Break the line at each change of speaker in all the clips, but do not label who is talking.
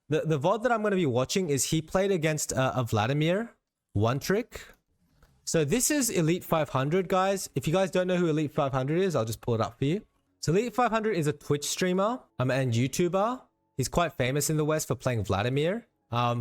The VOD that I'm going to be watching is he played against a Vladimir, one trick. So this is Elite 500, guys. If you guys don't know who Elite 500 is, I'll just pull it up for you. So Elite 500 is a Twitch streamer and YouTuber. He's quite famous in the West for playing Vladimir.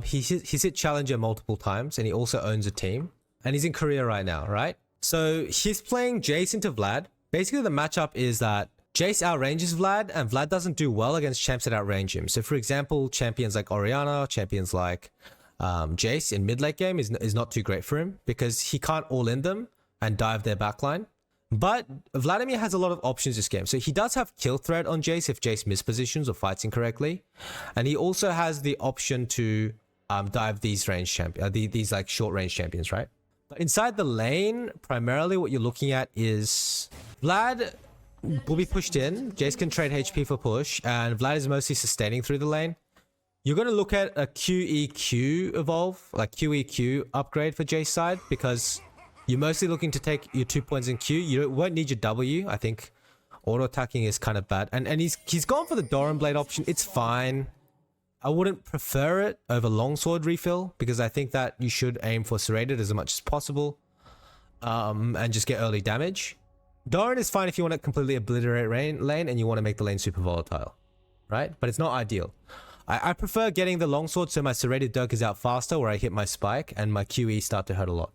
He's hit Challenger multiple times, and he also owns a team. And he's in Korea right now, right? So he's playing Jayce into Vlad. Basically, the matchup is that Jayce outranges Vlad, and Vlad doesn't do well against champs that outrange him. So for example, champions like Orianna, champions like Jayce in mid late game is not too great for him because he can't all in them and dive their backline. But Vladimir has a lot of options this game. So he does have kill threat on Jayce if Jayce mispositions or fights incorrectly. And he also has the option to dive these range champions, these like short range champions, right? But inside the lane, primarily what you're looking at is Vlad will be pushed in. Jayce can trade HP for push, and Vlad is mostly sustaining through the lane. You're going to look at a QEQ evolve, like QEQ upgrade for Jayce side, because you're mostly looking to take your 2 points in Q. You won't need your W. I think auto attacking is kind of bad. And he's gone for the Doran Blade option. It's fine. I wouldn't prefer it over Longsword refill because I think that you should aim for Serrated as much as possible and just get early damage. Doran is fine if you want to completely obliterate lane and you want to make the lane super volatile, right? But it's not ideal. I prefer getting the Longsword so my Serrated Dirk is out faster where I hit my spike and my QE start to hurt a lot.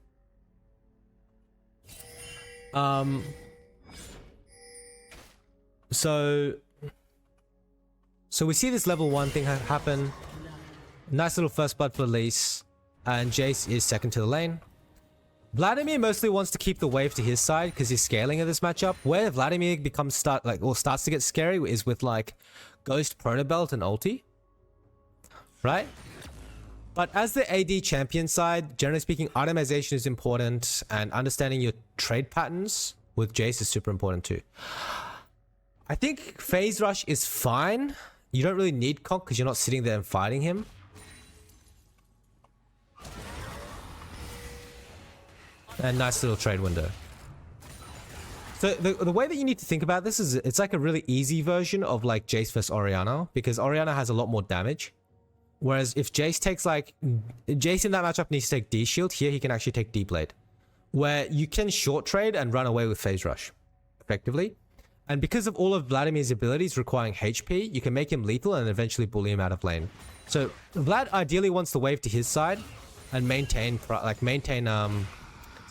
So we see this level 1 thing happen. Nice little first blood for Elise. And Jayce is second to the lane. Vladimir mostly wants to keep the wave to his side because he's scaling in this matchup. Where Vladimir starts to get scary is with like Ghost, Pronabelt, and ulti. Right? But as the AD champion side, generally speaking, itemization is important and understanding your trade patterns with Jayce is super important too. I think phase rush is fine. You don't really need conk because you're not sitting there and fighting him. And nice little trade window. So the way that you need to think about this is it's like a really easy version of like Jayce versus Orianna because Orianna has a lot more damage. Whereas if Jayce takes like... Jayce in that matchup needs to take D-Shield. Here he can actually take D-Blade. Where you can short trade and run away with phase rush. Effectively. And because of all of Vladimir's abilities requiring HP, you can make him lethal and eventually bully him out of lane. So Vlad ideally wants the wave to his side and maintain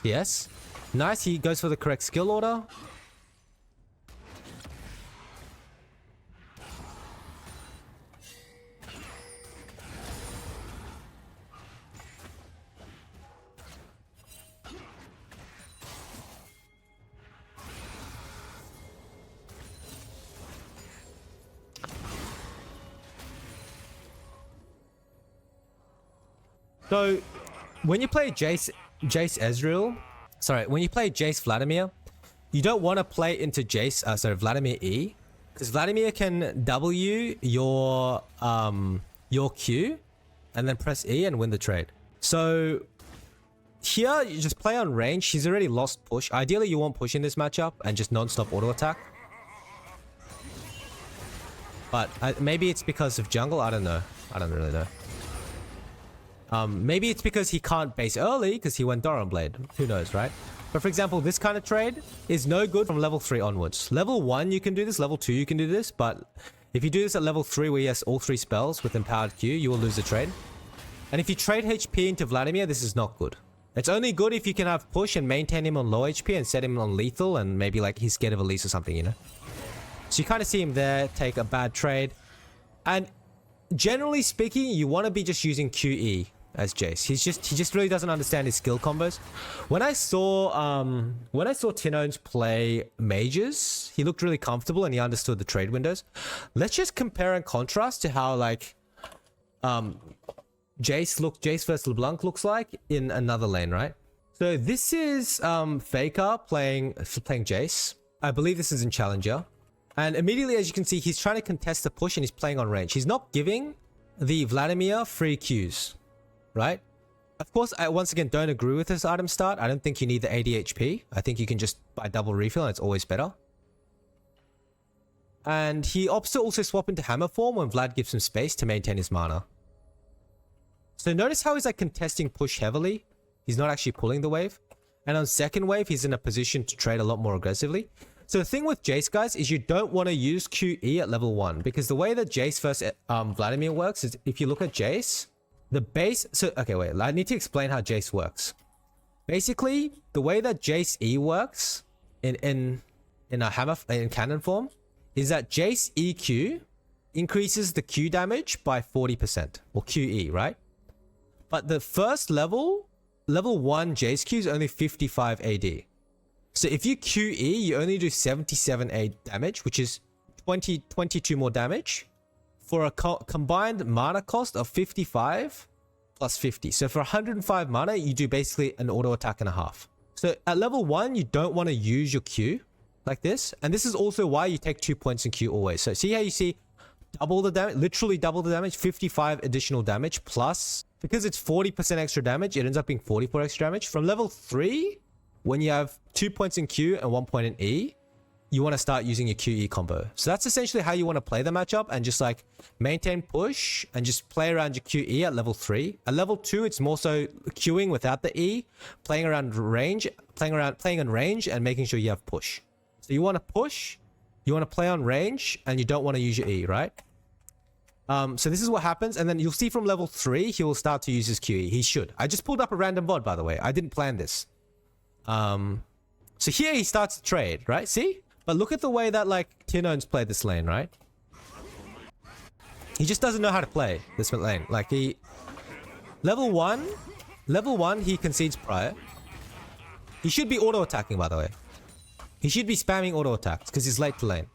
CS. Nice, he goes for the correct skill order. So, when you play Jayce Ezreal, when you play Jayce Vladimir, you don't want to play into Vladimir E, because Vladimir can W your Q, and then press E and win the trade. So here you just play on range. He's already lost push. Ideally, you want push in this matchup and just non-stop auto attack. But maybe it's because of jungle. I don't know. I don't really know. Maybe it's because he can't base early because he went Doran Blade. Who knows, right? But for example, this kind of trade is no good from level 3 onwards. Level 1 you can do this, level 2 you can do this, but if you do this at level 3 where he has all 3 spells with empowered Q, you will lose the trade. And if you trade HP into Vladimir, this is not good. It's only good if you can have push and maintain him on low HP and set him on lethal and maybe like he's scared of Elise or something, you know? So you kind of see him there take a bad trade. And generally speaking, you want to be just using QE as Jayce. He just really doesn't understand his skill combos. When I saw Tinowns play mages, he looked really comfortable and he understood the trade windows. Let's just compare and contrast to how like Jayce versus LeBlanc looks like in another lane, right? So this is Faker playing Jayce. I believe this is in Challenger. And immediately, as you can see, he's trying to contest the push and he's playing on range. He's not giving the Vladimir free Qs. Right? Of course, I once again don't agree with this item start. I don't think you need the ADHP. I think you can just buy double refill and it's always better. And he opts to also swap into hammer form when Vlad gives him space to maintain his mana. So notice how he's like contesting push heavily. He's not actually pulling the wave. And on second wave, he's in a position to trade a lot more aggressively. So the thing with Jayce, guys, is you don't want to use QE at level 1. Because the way that Jayce versus Vladimir works is if you look at Jayce, the base... So, okay, wait. I need to explain how Jayce works. Basically, the way that Jayce E works in cannon form is that Jayce EQ increases the Q damage by 40%. Or QE, right? But the first level 1 Jayce Q is only 55 AD. So if you QE, you only do 77 AD damage, which is 22 more damage for a combined mana cost of 55 plus 50. So for 105 mana, you do basically an auto attack and a half. So at level 1, you don't want to use your Q like this. And this is also why you take 2 points in Q always. So see how you see double the damage, literally double the damage, 55 additional damage plus, because it's 40% extra damage, it ends up being 44 extra damage. From level 3, when you have 2 points in Q and 1 point in E, you want to start using your QE combo. So that's essentially how you want to play the matchup and just like maintain push and just play around your QE at level 3. At level 2, it's more so queuing without the E, playing around range, playing on range and making sure you have push. So you want to push, you want to play on range, and you don't want to use your E, right? So this is what happens, and then you'll see from level 3, he will start to use his QE. He should. I just pulled up a random VOD, by the way. I didn't plan this. So here he starts to trade, right? See? But look at the way that, like, Tinowns play this lane, right? He just doesn't know how to play this lane. Like, he... Level 1, he concedes prior. He should be auto-attacking, by the way. He should be spamming auto-attacks, because he's late to lane.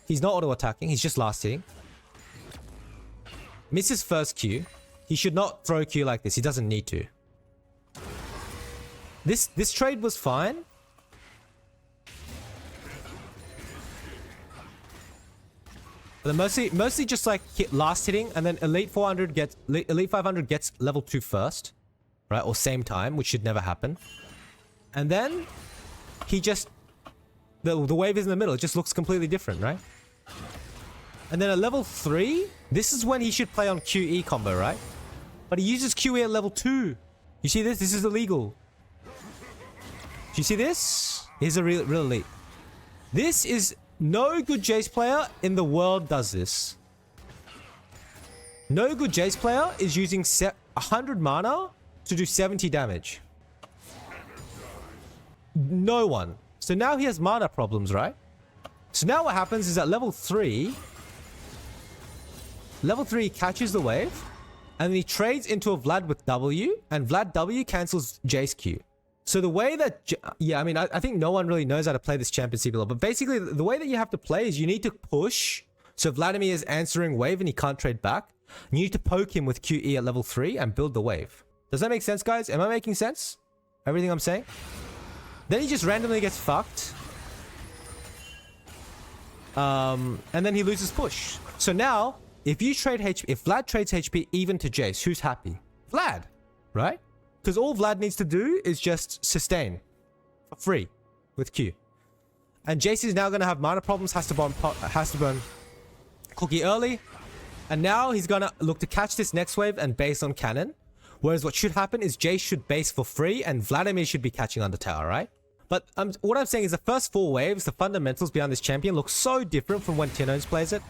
He's not auto-attacking, he's just last hitting. Misses first Q. He should not throw Q like this, he doesn't need to. This trade was fine. But mostly just like last hitting, and then Elite 500 gets level 2 first, right? Or same time, which should never happen. And then he just the wave is in the middle. It just looks completely different, right? And then at level 3, this is when he should play on QE combo, right? But he uses QE at level 2. You see this? This is illegal. Do you see this? He's a real elite. This is... No good Jayce player in the world does this. No good Jayce player is using 100 mana to do 70 damage. No one. So now he has mana problems, right? So now what happens is at level 3... Level 3 catches the wave. And then he trades into a Vlad with W. And Vlad W cancels Jayce Q. So the way that... Yeah, I mean, I think no one really knows how to play this champion CBL. But basically, the way that you have to play is you need to push. So Vladimir is answering wave and he can't trade back. You need to poke him with QE at level 3 and build the wave. Does that make sense, guys? Am I making sense? Everything I'm saying? Then he just randomly gets fucked. And then he loses push. So now, if you trade HP... If Vlad trades HP even to Jayce, who's happy? Vlad, right? Because all Vlad needs to do is just sustain for free with Q. And Jayce is now going to have mana problems, has to burn Cookie early. And now he's going to look to catch this next wave and base on cannon. Whereas what should happen is Jayce should base for free and Vladimir should be catching under tower, right? But what I'm saying is the first 4 waves, the fundamentals behind this champion look so different from when Tinowns plays it.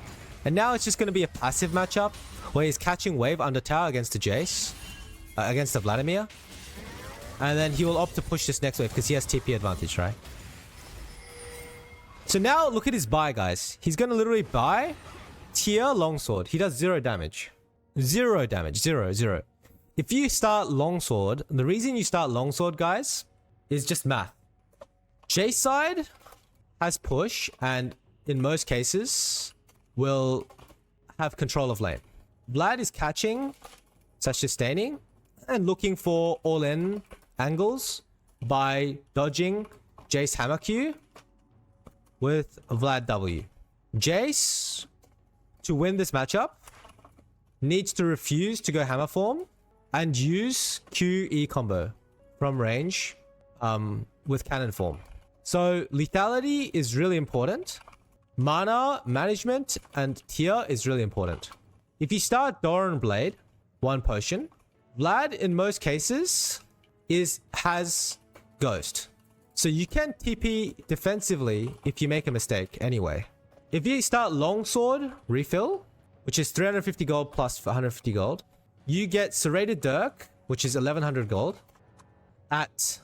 And now it's just going to be a passive matchup where he's catching wave under tower against the Jayce. Against the Vladimir. And then he will opt to push this next wave because he has TP advantage, right? So now look at his buy, guys. He's going to literally buy tier longsword. He does 0 damage. 0 damage. 0. If you start longsword, the reason you start longsword, guys, is just math. Jayce side has push and in most cases will have control of lane. Vlad is catching, such sustaining, and looking for all-in angles by dodging Jayce hammer Q with Vlad W. Jayce, to win this matchup, needs to refuse to go hammer form and use QE combo from range with cannon form. So lethality is really important. Mana management and tier is really important. If you start Doran Blade, 1 potion. Vlad, in most cases, has Ghost. So you can TP defensively if you make a mistake anyway. If you start Longsword Refill, which is 350 gold plus 150 gold, you get Serrated Dirk, which is 1100 gold, at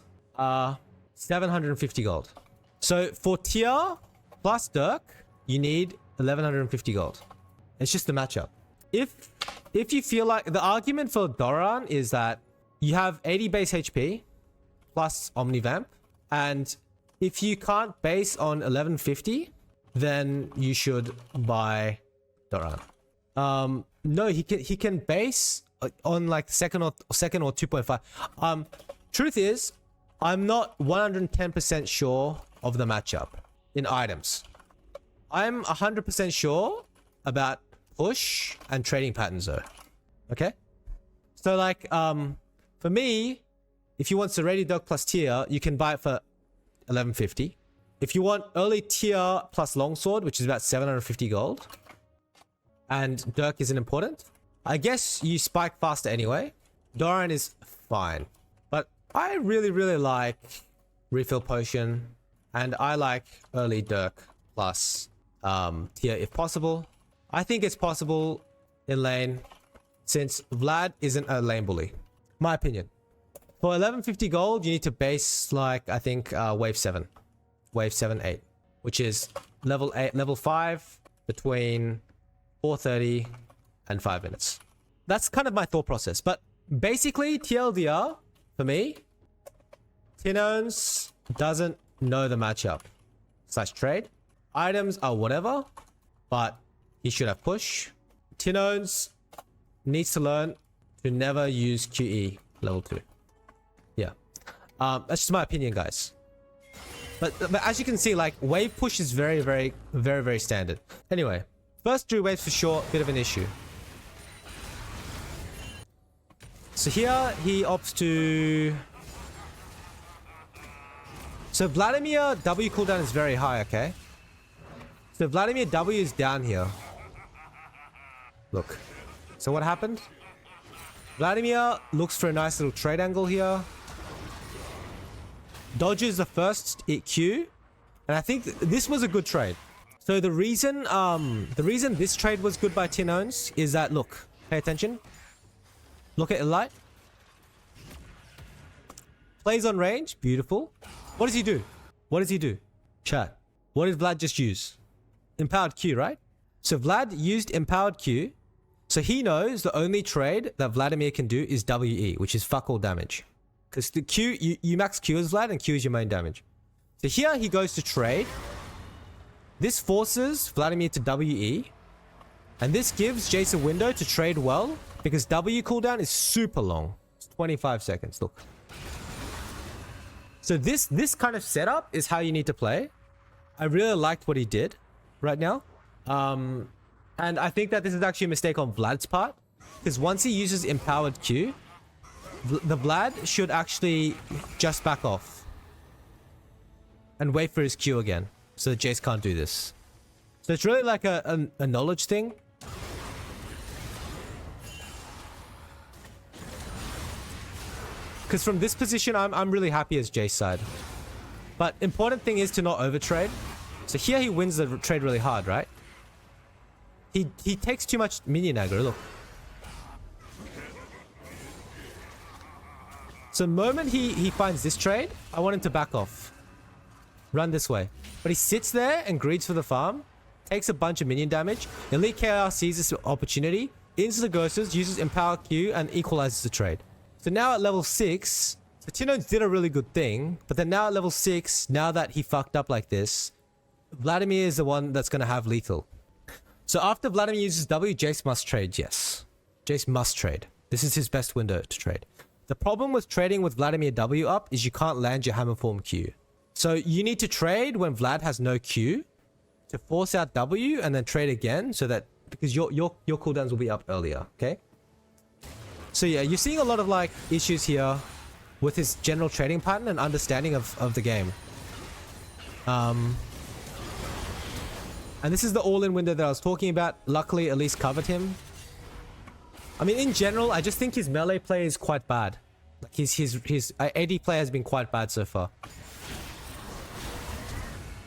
750 gold. So for Tier plus Dirk, you need 1150 gold. It's just the matchup. If you feel like the argument for Doran is that you have 80 base HP plus Omnivamp, and if you can't base on 1150, then you should buy Doran. No, he can base on like second or 2.5. Truth is, I'm not 110% sure of the matchup in items. I'm 100% sure about push and trading patterns though. Okay? So like, for me, if you want Serrated Dirk plus Tier, you can buy it for 1150. If you want early Tier plus Longsword, which is about 750 gold, and Dirk isn't important, I guess you spike faster anyway. Doran is fine. But I really like Refill Potion, and I like early Dirk plus Tier if possible. I think it's possible in lane since Vlad isn't a lane bully. My opinion. For 1150 gold, you need to base like, I think, wave 7. Wave 7, 8. Which is level 8, level 5 between 4:30 and 5 minutes. That's kind of my thought process. But basically, TLDR, for me, Tinowns doesn't know the matchup. / trade. Items are whatever, but he should have push. Tinowns needs to learn to never use QE level 2. Yeah. That's just my opinion, guys. But as you can see, like, wave push is very standard. Anyway, first 3 waves for sure, bit of an issue. So here, he opts to... So Vladimir W cooldown is very high, okay? So Vladimir W is down here. Look. So what happened? Vladimir looks for a nice little trade angle here. Dodges the first Q. And I think this was a good trade. So the reason this trade was good by Tinowns is that, look, pay attention. Look at Elite. Plays on range. Beautiful. What does he do? What does he do? Chat. What did Vlad just use? Empowered Q, right? So Vlad used Empowered Q. So he knows the only trade that Vladimir can do is WE, which is fuck all damage. Because the Q, you max Q as Vlad, and Q is your main damage. So here he goes to trade. This forces Vladimir to WE. And this gives Jayce a window to trade well, because W cooldown is super long. It's 25 seconds, look. So this kind of setup is how you need to play. I really liked what he did right now. And I think that this is actually a mistake on Vlad's part. Because once he uses Empowered Q, the Vlad should actually just back off. And wait for his Q again. So that Jayce can't do this. So it's really like a knowledge thing. Because from this position, I'm really happy as Jayce side. But important thing is to not overtrade. So here he wins the trade really hard, right? He takes too much minion aggro, look. So the moment he finds this trade, I want him to back off. Run this way. But he sits there and greeds for the farm. Takes a bunch of minion damage. Elite KR sees this opportunity. Into the Ghosters, uses Empower Q, and equalizes the trade. So now at level 6, so Tinowns did a really good thing. But then now at level 6, now that he fucked up like this, Vladimir is the one that's going to have lethal. So after Vladimir uses W, Jayce must trade, yes. Jayce must trade. This is his best window to trade. The problem with trading with Vladimir W up is you can't land your hammer form Q. So you need to trade when Vlad has no Q to force out W and then trade again so that, because your cooldowns will be up earlier, okay? So yeah, you're seeing a lot of like issues here with his general trading pattern and understanding of the game. And this is the all-in window that I was talking about. Luckily, at least covered him. I mean, in general, I just think his melee play is quite bad. Like his AD play has been quite bad so far.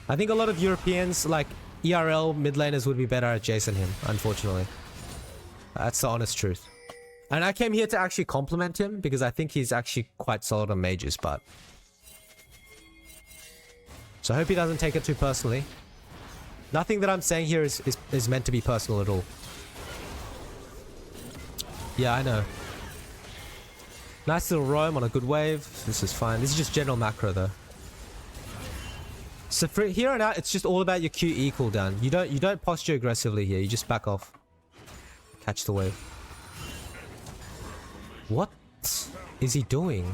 I think a lot of Europeans, like ERL mid laners, would be better at Jayce than him, unfortunately. That's the honest truth. And I came here to actually compliment him because I think he's actually quite solid on mages, but... So I hope he doesn't take it too personally. Nothing that I'm saying here is meant to be personal at all. Yeah, I know. Nice little roam on a good wave. This is fine. This is just general macro though. So for here on out, it's just all about your QE cooldown. You don't posture aggressively here. You just back off. Catch the wave. What is he doing?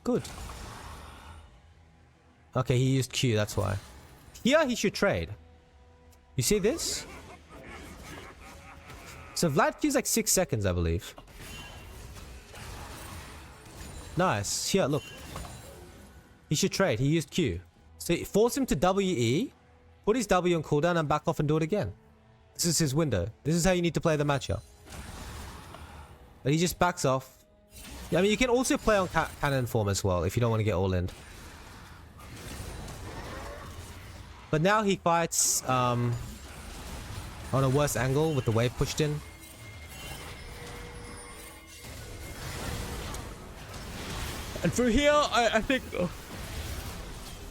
Good. Okay, he used Q, that's why. Here, he should trade. You see this? So Vlad Q's like 6 seconds, I believe. Nice. Here, look. He should trade. He used Q. So force him to WE, put his W on cooldown, and back off and do it again. This is his window. This is how you need to play the matchup. But he just backs off. Yeah, I mean, you can also play on cannon form as well if you don't want to get all in. But now he fights on a worse angle with the wave pushed in. And through here, I think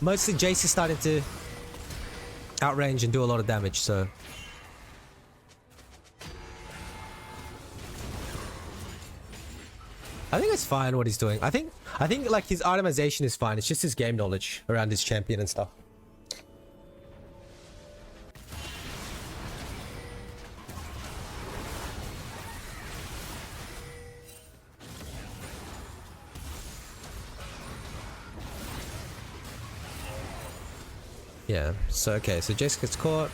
mostly Jayce is starting to outrange and do a lot of damage, so... I think it's fine what he's doing. I think like his itemization is fine. It's just his game knowledge around his champion and stuff. Yeah, so okay, so Jayce gets caught.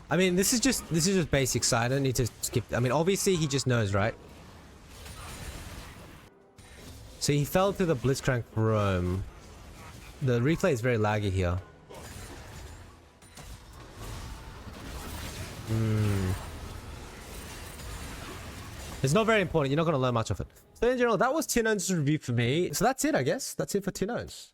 I mean, this is just basic side. I don't need to skip. I mean, obviously he just knows, right? So he fell to the Blitzcrank roam. The replay is very laggy here. It's not very important. You're not going to learn much of it. So in general, that was Tinowns' review for me. So that's it, I guess. That's it for Tinowns.